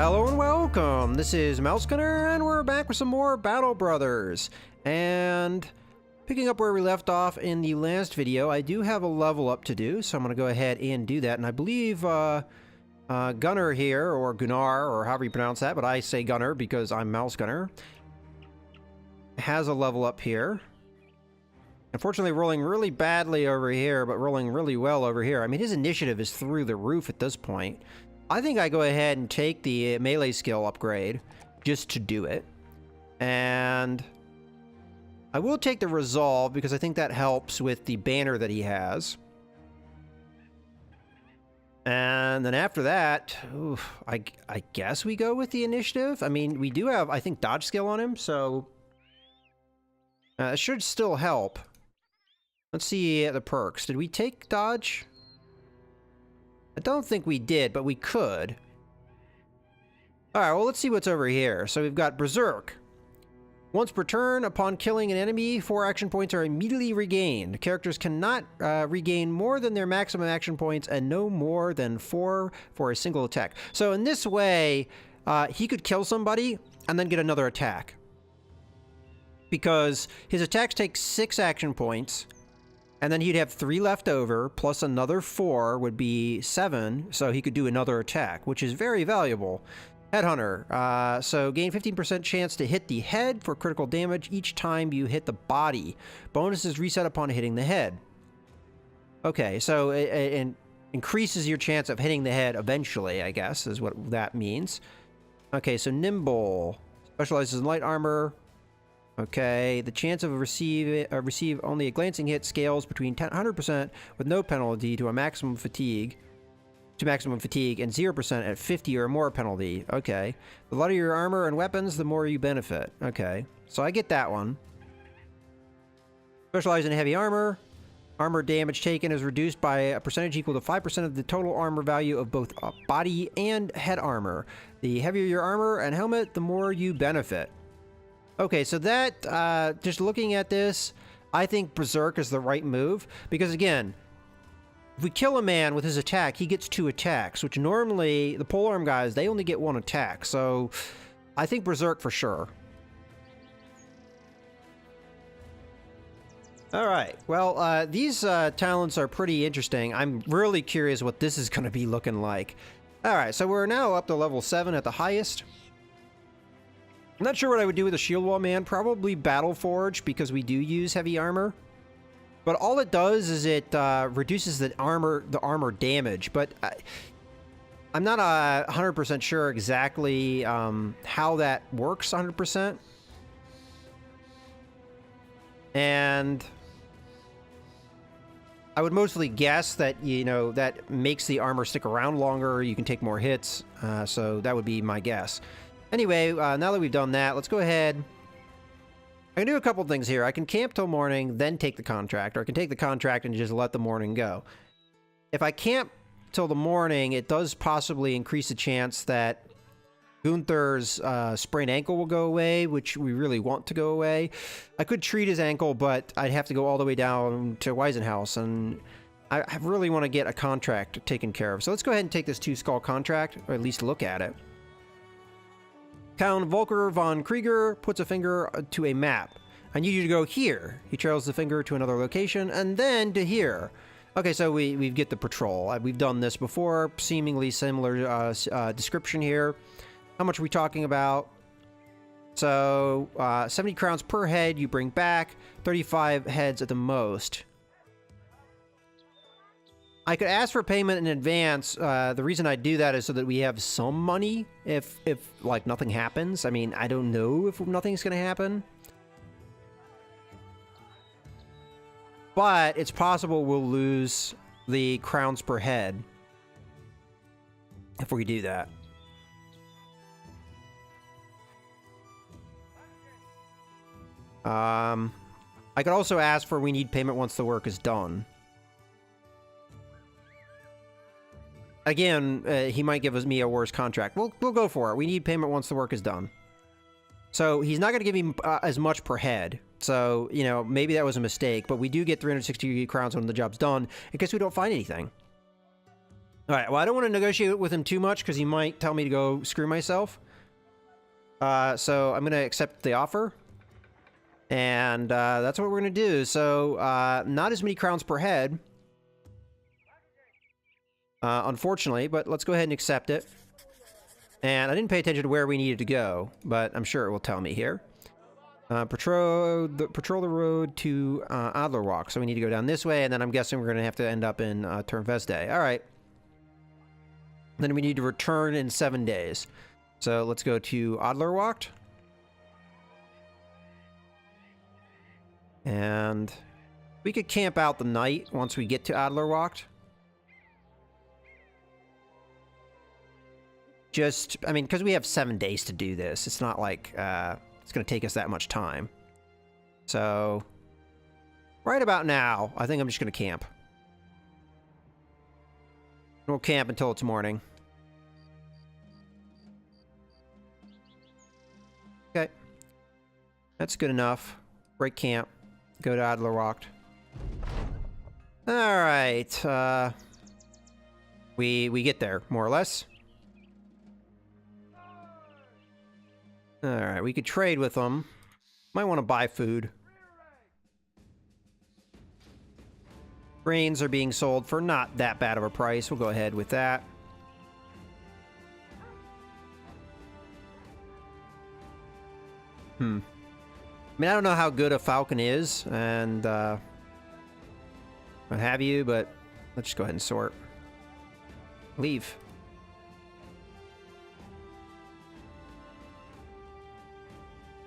Hello and welcome! This is Mousegunner, and we're back with some more Battle Brothers. And picking up where we left off in the last video, I do have a level up to do, so I'm going to go ahead and do that. And I believe Gunner here, or Gunnar, or however you pronounce that, but I say Gunner because I'm Mousegunner, has a level up here. Unfortunately, rolling really badly over here, but rolling really well over here. I mean, his initiative is through the roof at this point. I think I go ahead and take the melee skill upgrade just to do it. And I will take the resolve because I think that helps with the banner that he has. And then after that, oof, I guess we go with the initiative. I mean, we do have, I think, dodge skill on him, so it should still help. Let's see the perks. Did we take dodge? I don't think we did, but we could. Alright, well, let's see what's over here. So we've got Berserk. Once per turn, upon killing an enemy, 4 action points are immediately regained. Characters cannot regain more than their maximum action points and no more than 4 for a single attack. So in this way, he could kill somebody and then get another attack. Because his attacks take 6 action points, and then he'd have 3 left over, plus another 4 would be 7, so he could do another attack, which is very valuable. Headhunter. So gain 15% chance to hit the head for critical damage each time you hit the body. Bonus is reset upon hitting the head. Okay, so it increases your chance of hitting the head eventually, I guess, is what that means. Okay, so Nimble. Specializes in light armor. Okay, the chance of receive only a glancing hit scales between 100% with no penalty to a maximum fatigue, and 0% at 50 or more penalty. Okay, the lighter your armor and weapons, the more you benefit. Okay, so I get that one. Specialize in heavy armor. Armor damage taken is reduced by a percentage equal to 5% of the total armor value of both body and head armor. The heavier your armor and helmet, the more you benefit. Okay, so that, just looking at this, I think Berserk is the right move, because again, if we kill a man with his attack, he gets 2 attacks, which normally, the polearm guys, they only get 1 attack, so I think Berserk for sure. Alright, well, these talents are pretty interesting. I'm really curious what this is going to be looking like. Alright, so we're now up to level 7 at the highest. I'm not sure what I would do with a Shield Wall Man. Probably Battle Forge, because we do use heavy armor. But all it does is it reduces the armor damage. But I'm not 100% sure exactly how that works 100%. And I would mostly guess that, you know, that makes the armor stick around longer. You can take more hits. So that would be my guess. Anyway, now that we've done that, let's go ahead. I can do a couple things here. I can camp till morning, then take the contract, or I can take the contract and just let the morning go. If I camp till the morning, it does possibly increase the chance that Gunther's sprained ankle will go away, which we really want to go away. I could treat his ankle, but I'd have to go all the way down to Weisenhaus, and I really want to get a contract taken care of. So let's go ahead and take this 2-skull contract, or at least look at it. Count Volker von Krieger puts a finger to a map. I need you to go here. He trails the finger to another location, and then to here. Okay, so we get the patrol. We've done this before, seemingly similar description here. How much are we talking about? So, 70 crowns per head you bring back, 35 heads at the most. I could ask for payment in advance. The reason I do that is so that we have some money if like nothing happens. I mean, I don't know if nothing's gonna happen. But it's possible we'll lose the crowns per head if we do that. I could also ask for we need payment once the work is done. Again, he might give me a worse contract. We'll go for it. We need payment once the work is done. So he's not going to give me as much per head. So, you know, maybe that was a mistake, but we do get 360 crowns when the job's done in case we don't find anything. All right, well, I don't want to negotiate with him too much because he might tell me to go screw myself. So I'm going to accept the offer. And that's what we're going to do. So not as many crowns per head, unfortunately, but let's go ahead and accept it. And I didn't pay attention to where we needed to go, but I'm sure it will tell me here. Patrol the road to Adlerwalk. So we need to go down this way, and then I'm guessing we're going to have to end up in Turnveste. All right. Then we need to return in 7 days. So let's go to Adlerwacht. And we could camp out the night once we get to Adlerwacht. Just, I mean, because we have 7 days to do this. It's not like it's going to take us that much time. So, right about now, I think I'm just going to camp. We'll camp until it's morning. Okay. That's good enough. Break camp. Go to Adlerwacht. Alright, we get there, more or less. Alright, we could trade with them. Might want to buy food. Grains are being sold for not that bad of a price. We'll go ahead with that. I mean, I don't know how good a falcon is, and what have you, but let's just go ahead and sort. Leave.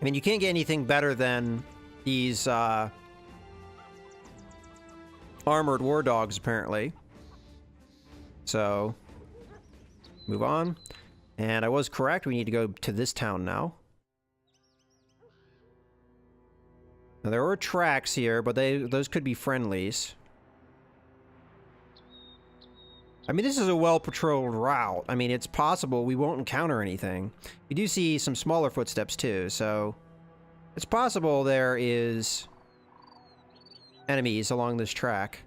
I mean, you can't get anything better than these armored war dogs, apparently. So, move on. And I was correct. We need to go to this town now. Now, there were tracks here, but those could be friendlies. I mean, this is a well-patrolled route. I mean, it's possible we won't encounter anything. We do see some smaller footsteps, too, so it's possible there is enemies along this track.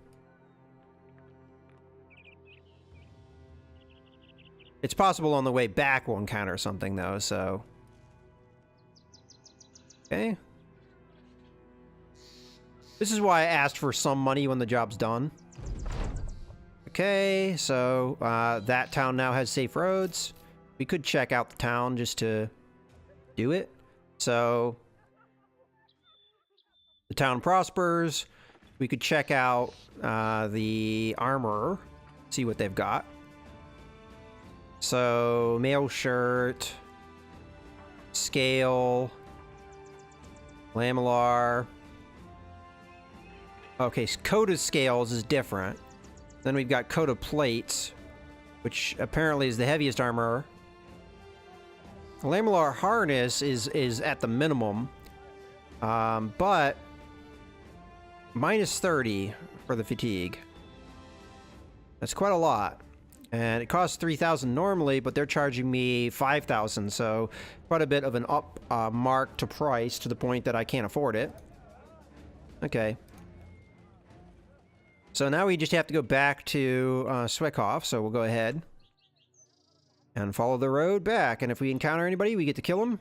It's possible on the way back we'll encounter something, though, so... Okay. This is why I asked for some money when the job's done. Okay, so that town now has safe roads. We could check out the town just to do it. So the town prospers. We could check out the armorer, see what they've got. So mail shirt, scale, lamellar. Okay, coat of scales is different. Then we've got coat of plates, which apparently is the heaviest armor. Lamellar harness is at the minimum, but minus 30 for the fatigue. That's quite a lot. And it costs 3,000 normally, but they're charging me 5,000, so quite a bit of an up mark to price to the point that I can't afford it. Okay. So now we just have to go back to Swekhof, so we'll go ahead and follow the road back. And if we encounter anybody, we get to kill them.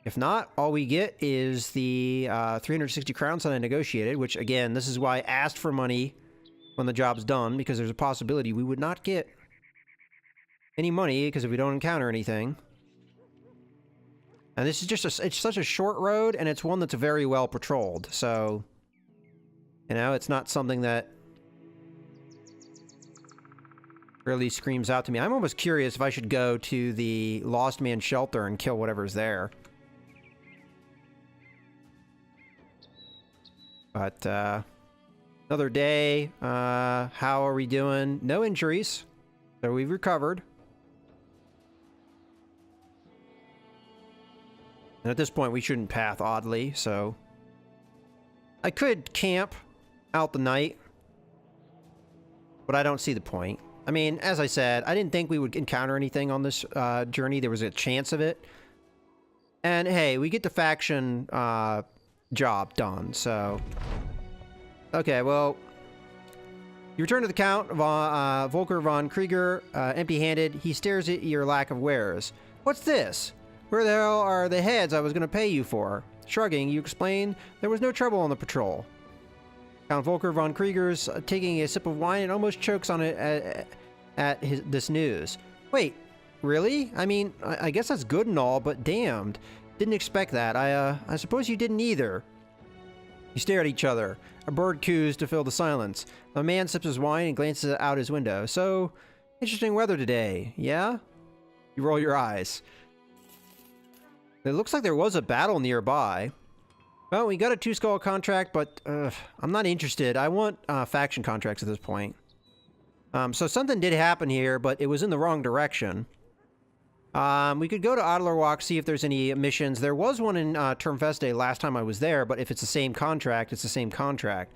If not, all we get is the 360 crowns that I negotiated, which, again, this is why I asked for money when the job's done, because there's a possibility we would not get any money, because if we don't encounter anything. And this is just it's such a short road, and it's one that's very well patrolled, so, you know, it's not something that really screams out to me. I'm almost curious if I should go to the Lost Man Shelter and kill whatever's there. But, another day. How are we doing? No injuries. So we've recovered. And at this point, we shouldn't path oddly, so... I could camp out the night, but I don't see the point. I mean, as I said, I didn't think we would encounter anything on this journey. There was a chance of it. And hey, we get the faction job done, so... Okay, well... You return to the Count, Volker von Krieger, empty-handed. He stares at your lack of wares. What's this? Where the hell are the heads I was going to pay you for? Shrugging, you explain there was no trouble on the patrol. Count Volker von Krieger's taking a sip of wine and almost chokes on it at this news. Wait, really? I mean, I guess that's good and all, but damned. Didn't expect that. I suppose you didn't either. You stare at each other. A bird coos to fill the silence. A man sips his wine and glances out his window. So, interesting weather today, yeah? You roll your eyes. It looks like there was a battle nearby. Well, we got a 2-skull contract, but I'm not interested. I want faction contracts at this point. So something did happen here, but it was in the wrong direction. We could go to Adlerwalk, see if there's any missions. There was one in Termfeste last time I was there, but if it's the same contract, it's the same contract.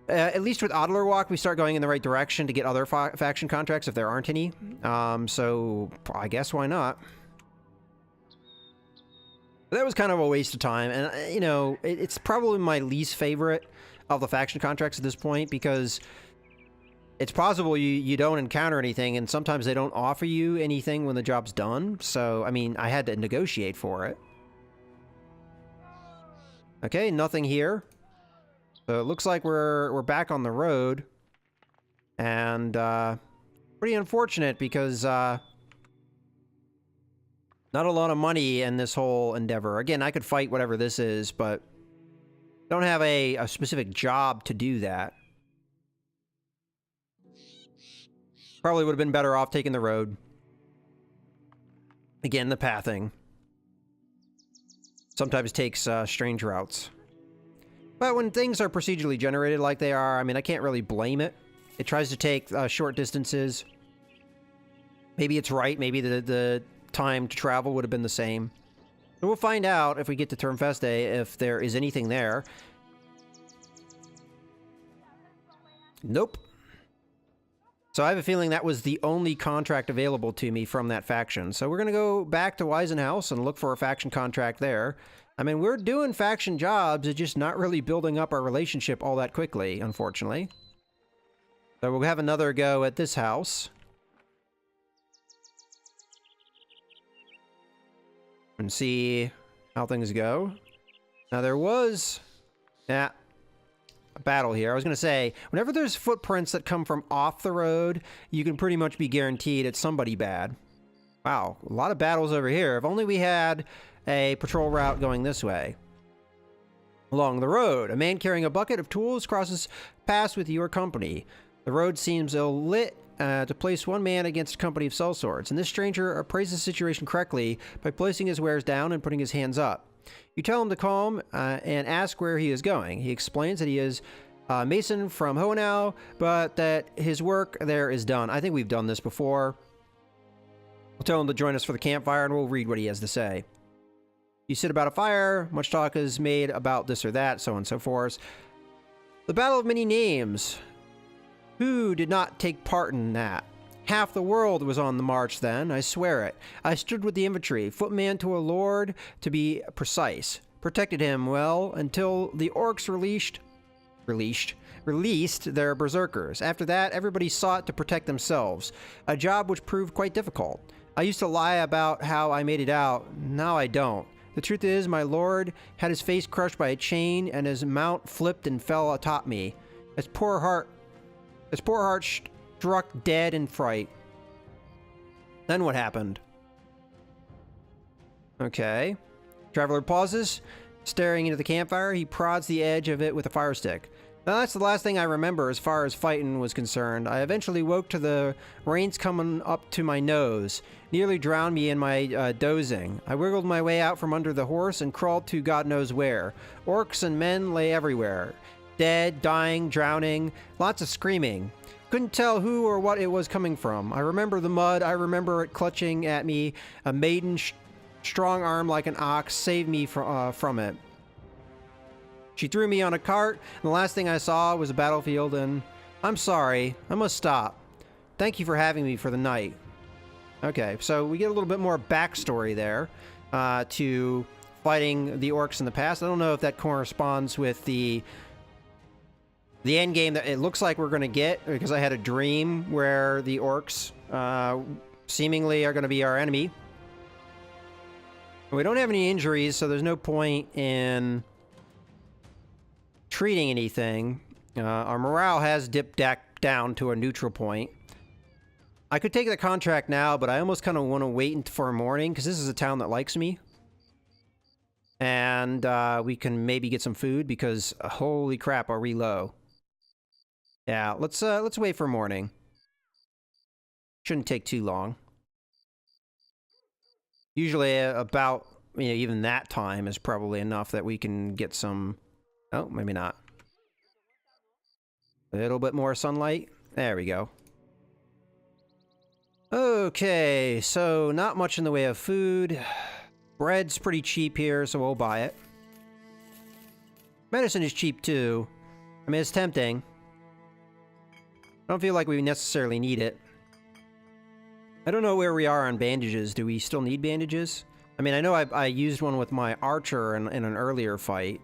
At least with Adlerwalk, we start going in the right direction to get other faction contracts if there aren't any. So I guess why not? That was kind of a waste of time, and you know, it's probably my least favorite of the faction contracts at this point, because it's possible you don't encounter anything, and sometimes they don't offer you anything when the job's done. So, I mean, I had to negotiate for it. Okay, nothing here. So it looks like we're back on the road, and pretty unfortunate because not a lot of money in this whole endeavor. Again, I could fight whatever this is, but don't have a specific job to do that. Probably would have been better off taking the road. Again, the pathing sometimes takes strange routes. But when things are procedurally generated like they are, I mean, I can't really blame it. It tries to take short distances. Maybe it's right. Maybe the time to travel would have been the same. But we'll find out if we get to Termfeste if there is anything there. Nope. So I have a feeling that was the only contract available to me from that faction. So we're going to go back to Weisenhaus and look for a faction contract there. I mean, we're doing faction jobs, it's just not really building up our relationship all that quickly, unfortunately. So we'll have another go at this house. And see how things go. Now there was a battle here. I was going to say, whenever there's footprints that come from off the road, you can pretty much be guaranteed it's somebody bad. Wow, a lot of battles over here. If only we had a patrol route going this way. Along the road, a man carrying a bucket of tools crosses paths with your company. The road seems ill-lit to place one man against a company of sellswords, and this stranger appraises the situation correctly by placing his wares down and putting his hands up. You tell him to calm and ask where he is going. He explains that he is Mason from Hohenau, but that his work there is done. I think we've done this before. We'll tell him to join us for the campfire, and we'll read what he has to say. You sit about a fire. Much talk is made about this or that, so on and so forth. The Battle of Many Names. Who did not take part in that? Half the world was on the march then, I swear it. I stood with the infantry, footman to a lord, to be precise. Protected him, well, until the orcs released their berserkers. After that, everybody sought to protect themselves, a job which proved quite difficult. I used to lie about how I made it out. Now I don't. The truth is, my lord had his face crushed by a chain, and his mount flipped and fell atop me. His poor heart struck dead in fright. Then what happened? Okay. Traveler pauses, staring into the campfire. He prods the edge of it with a fire stick. Now that's the last thing I remember as far as fighting was concerned. I eventually woke to the rains coming up to my nose, nearly drowned me in my dozing. I wiggled my way out from under the horse and crawled to God knows where. Orcs and men lay everywhere. Dead, dying, drowning, lots of screaming. Couldn't tell who or what it was coming from. I remember the mud. I remember it clutching at me. A maiden strong arm like an ox saved me from it. She threw me on a cart, and the last thing I saw was a battlefield, and I'm sorry. I must stop. Thank you for having me for the night. Okay, so we get a little bit more backstory there to fighting the orcs in the past. I don't know if that corresponds with the the end game that it looks like we're going to get, because I had a dream where the orcs seemingly are going to be our enemy. We don't have any injuries, so there's no point in treating anything. Our morale has dipped down to a neutral point. I could take the contract now, but I almost kind of want to wait for morning, because this is a town that likes me. And we can maybe get some food, because holy crap, are we low. Yeah, let's wait for morning. Shouldn't take too long. Usually about, even that time is probably enough that we can get some... Oh, maybe not. A little bit more sunlight. There we go. Okay, so not much in the way of food. Bread's pretty cheap here, so we'll buy it. Medicine is cheap too. I mean, it's tempting. I don't feel like we necessarily need it. I don't know where we are on bandages. Do we still need bandages? I mean, I know I used one with my archer in an earlier fight.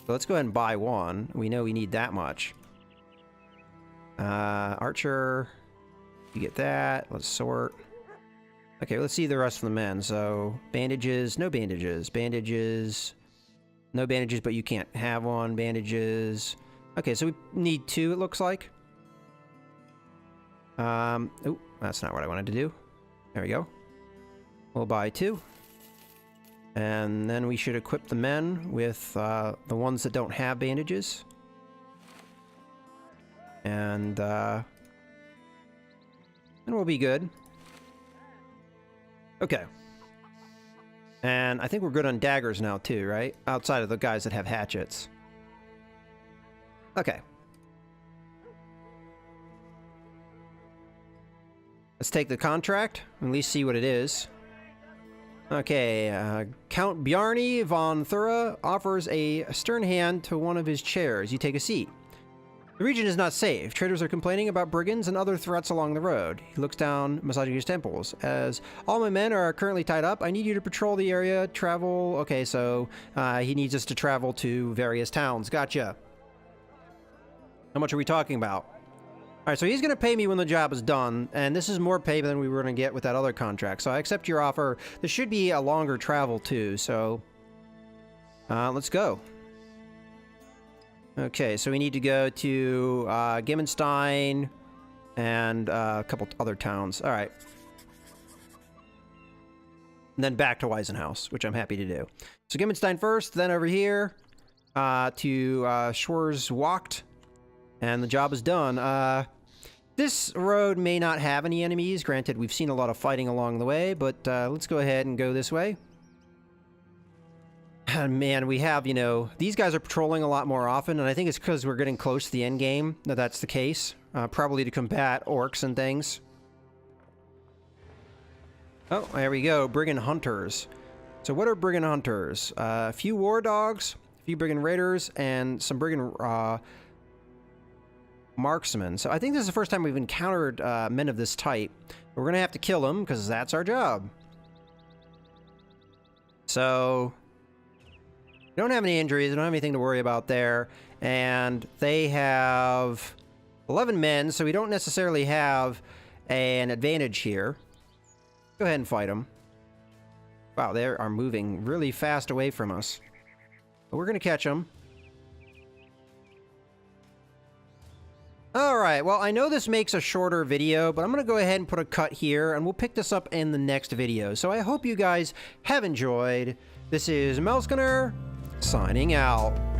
So let's go ahead and buy one. We know we need that much. Archer. You get that. Let's sort. Okay, let's see the rest of the men. So, bandages. No bandages. Bandages. No bandages, but you can't have one. Bandages. Okay, so we need 2, it looks like. Oh, that's not what I wanted to do. There we go. We'll buy 2. And then we should equip the men with the ones that don't have bandages. And then we'll be good. Okay. And I think we're good on daggers now too, right? Outside of the guys that have hatchets. Okay. Let's take the contract, at least see what it is. Okay, Count Bjarni von Thura offers a stern hand to one of his chairs. You take a seat. The region is not safe. Traders are complaining about brigands and other threats along the road. He looks down, massaging his temples. As all my men are currently tied up, I need you to patrol the area, travel... Okay, so he needs us to travel to various towns. Gotcha. How much are we talking about? Alright, so he's going to pay me when the job is done, and this is more pay than we were going to get with that other contract. So I accept your offer. This should be a longer travel too, so... let's go. Okay, so we need to go to Gimmenstein and a couple other towns. Alright. And then back to Weisenhaus, which I'm happy to do. So Gimmenstein first, then over here to Schwarzwacht. And the job is done. This road may not have any enemies. Granted, we've seen a lot of fighting along the way, but let's go ahead and go this way. And man, we have, these guys are patrolling a lot more often, and I think it's because we're getting close to the end game that that's the case. Probably to combat orcs and things. Oh, there we go. Brigand Hunters. So what are Brigand Hunters? A few War Dogs, a few Brigand Raiders, and some Brigand... marksmen. So I think this is the first time we've encountered men of this type. We're gonna have to kill them because that's our job. So we don't have any injuries. We don't have anything to worry about there. And they have 11 men, so we don't necessarily have an advantage here. Go ahead and fight them. Wow, they are moving really fast away from us. But we're gonna catch them. Alright, well, I know this makes a shorter video, but I'm going to go ahead and put a cut here, and we'll pick this up in the next video. So I hope you guys have enjoyed. This is Melsgunner, signing out.